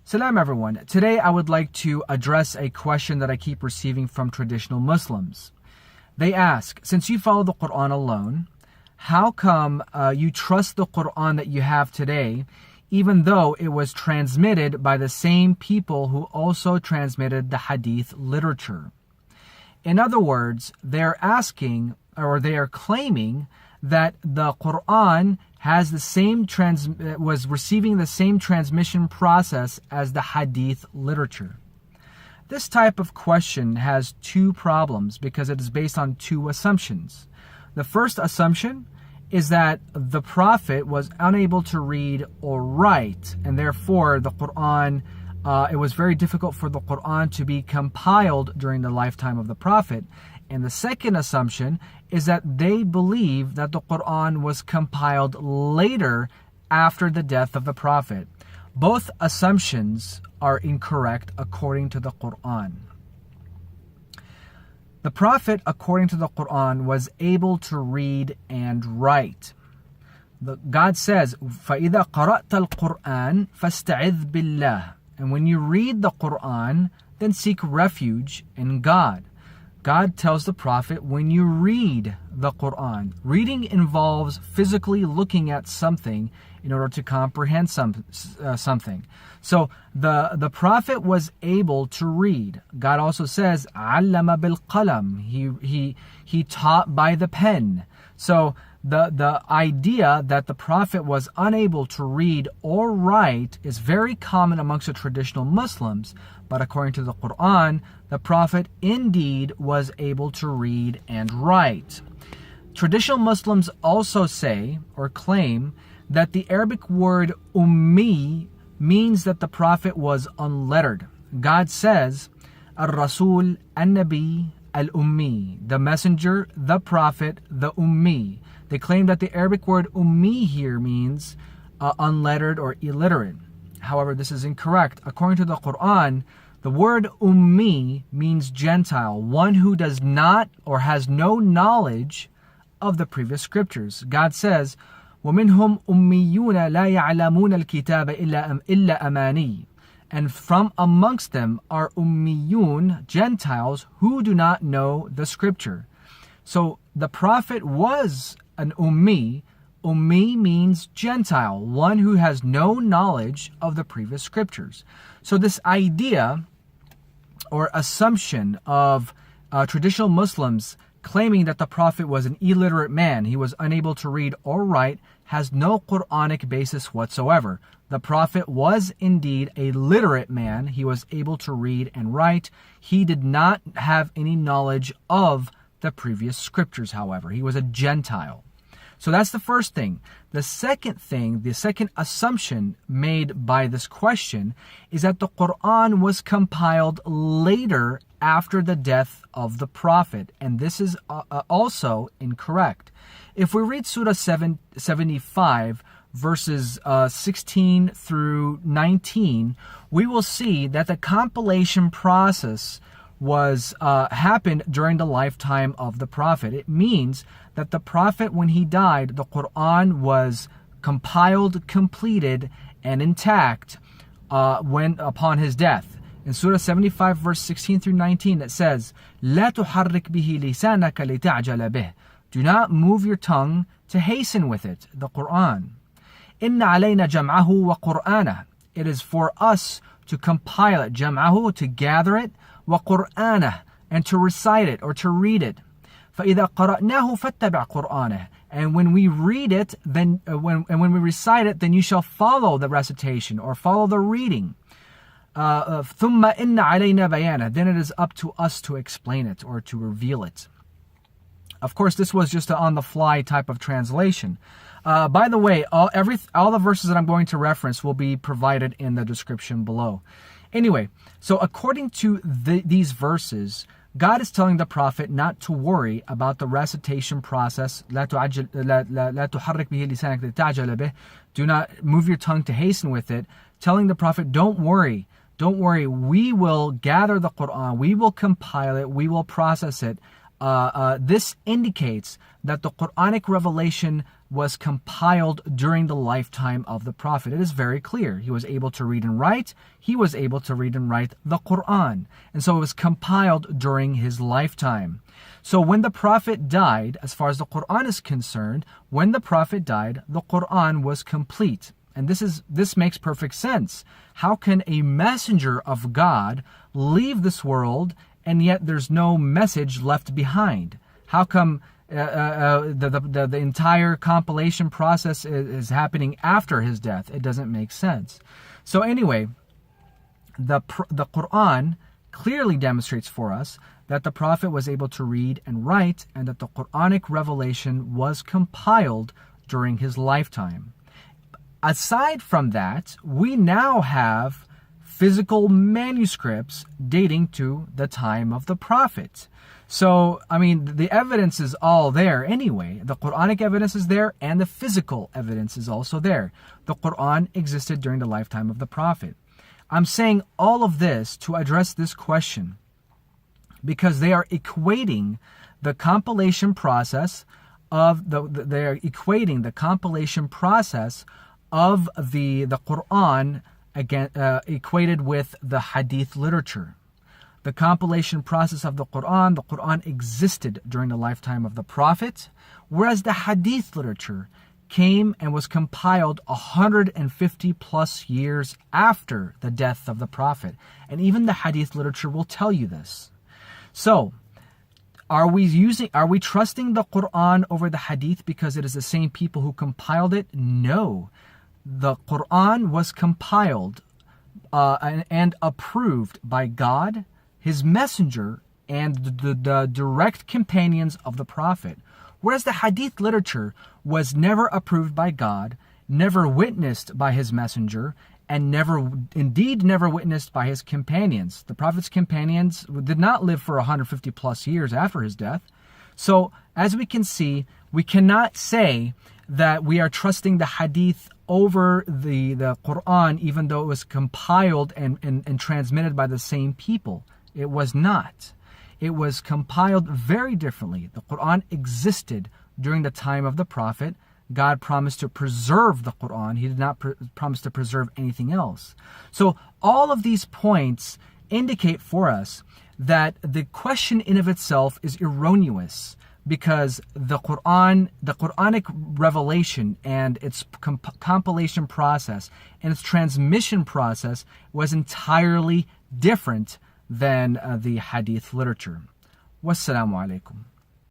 Salam everyone. Today I would like to address a question that I keep receiving from traditional Muslims. They ask, since you follow the Quran alone, how come you trust the Quran that you have today, even though it was transmitted by the same people who also transmitted the Hadith literature? In other words, they're asking, or they are claiming, that the Quran has the same was receiving the same transmission process as the Hadith literature. This type of question has two problems because it is based on two assumptions. The first assumption is that the Prophet was unable to read or write, and therefore the Quran, it was very difficult for the Quran to be compiled during the lifetime of the Prophet. And the second assumption is that they believe that the Quran was compiled later after the death of the Prophet. Both assumptions are incorrect according to the Quran. The Prophet, according to the Quran, was able to read and write. God says, فَإِذَا قَرَأْتَ الْقُرْآنَ فَاسْتَعِذْ بِاللَّهِ. And when you read the Quran, then seek refuge in God. God tells the Prophet, when you read the Quran, reading involves physically looking at something in order to comprehend something. So the Prophet was able to read. God also says, عَلَّمَ بِالْقَلَمِ. He taught by the pen. So the idea that the Prophet was unable to read or write is very common amongst the traditional Muslims. But according to the Quran, the Prophet indeed was able to read and write. Traditional Muslims also say or claim that the Arabic word ummi means that the Prophet was unlettered. God says, Ar-Rasul An-Nabi Al-Ummi, the messenger, the prophet, the ummi. They claim that the Arabic word ummi here means unlettered or illiterate. However, this is incorrect. According to the Quran, the word ummi means Gentile, one who does not or has no knowledge of the previous scriptures. God says, وَمِنْهُمْ أُمِّيُّونَ لَا يَعْلَمُونَ الْكِتَابَ إِلَّا أَمَانِيٍّ. And from amongst them are ummiyun, Gentiles, who do not know the scripture. So the Prophet was an ummi. Ummi means Gentile, one who has no knowledge of the previous scriptures. So this idea or assumption of traditional Muslims claiming that the Prophet was an illiterate man, he was unable to read or write, has no Quranic basis whatsoever. The Prophet was indeed a literate man. He was able to read and write. He did not have any knowledge of the previous scriptures, however. He was a Gentile. So that's the first thing. The second thing, the second assumption made by this question is that the Quran was compiled later after the death of the Prophet. And this is also incorrect. If we read Surah 75, verses 16 through 19, we will see that the compilation process was happened during the lifetime of the Prophet. It means that the Prophet, when he died, the Quran was compiled, completed, and intact when upon his death. In Surah 75, verse 16 through 19, it says, لا تحرك به لسانك لتعجل به. Do not move your tongue to hasten with it, the Quran. إن علينا جمعه وقرآنه. It is for us to compile it, جمعه, to gather it, وقرآنه, and to recite it or to read it. فإذا قرأناه فاتبع قرآنه. And when we read it, then when we recite it, then you shall follow the recitation or follow the reading. ثم إن علينا بيانه. Then it is up to us to explain it or to reveal it. Of course, this was just an on-the-fly type of translation. By the way, all the verses that I'm going to reference will be provided in the description below. Anyway, so according to these verses, God is telling the Prophet not to worry about the recitation process. لا تحرك به لسانك لتعجل به. Do not move your tongue to hasten with it. Telling the Prophet, don't worry. Don't worry. We will gather the Quran. We will compile it. We will process it this indicates that the Quranic revelation was compiled during the lifetime of the Prophet. It is very clear. He was able to read and write. He was able to read and write the Quran. And so it was compiled during his lifetime. So when the Prophet died, as far as the Quran is concerned, when the Prophet died, the Quran was complete. And this makes perfect sense. How can a messenger of God leave this world and yet there's no message left behind? How come the entire compilation process is happening after his death? It doesn't make sense. So anyway, the Quran clearly demonstrates for us that the Prophet was able to read and write, and that the Quranic revelation was compiled during his lifetime. Aside from that, we now have physical manuscripts dating to the time of the Prophet. So, I mean, the evidence is all there anyway. The Quranic evidence is there, and the physical evidence is also there. The Quran existed during the lifetime of the Prophet. I'm saying all of this to address this question, because they are equating the compilation process of the Quran again, equated with the Hadith literature. The compilation process of the Quran existed during the lifetime of the Prophet, whereas the Hadith literature came and was compiled 150 plus years after the death of the Prophet. And even the Hadith literature will tell you this. So, are we trusting the Quran over the Hadith because it is the same people who compiled it? No. The Quran was compiled and approved by God, His Messenger, and the direct companions of the Prophet. Whereas the Hadith literature was never approved by God, never witnessed by His Messenger, and never witnessed by His companions. The Prophet's companions did not live for 150 plus years after his death. So, as we can see, we cannot say that we are trusting the Hadith over the Quran, even though it was compiled and transmitted by the same people. It was not. It was compiled very differently. The Quran existed during the time of the Prophet. God promised to preserve the Quran. He did not promise to preserve anything else. So all of these points indicate for us that the question in of itself is erroneous, because the Quranic revelation and its compilation process and its transmission process was entirely different than the Hadith literature. Wassalamu alaikum.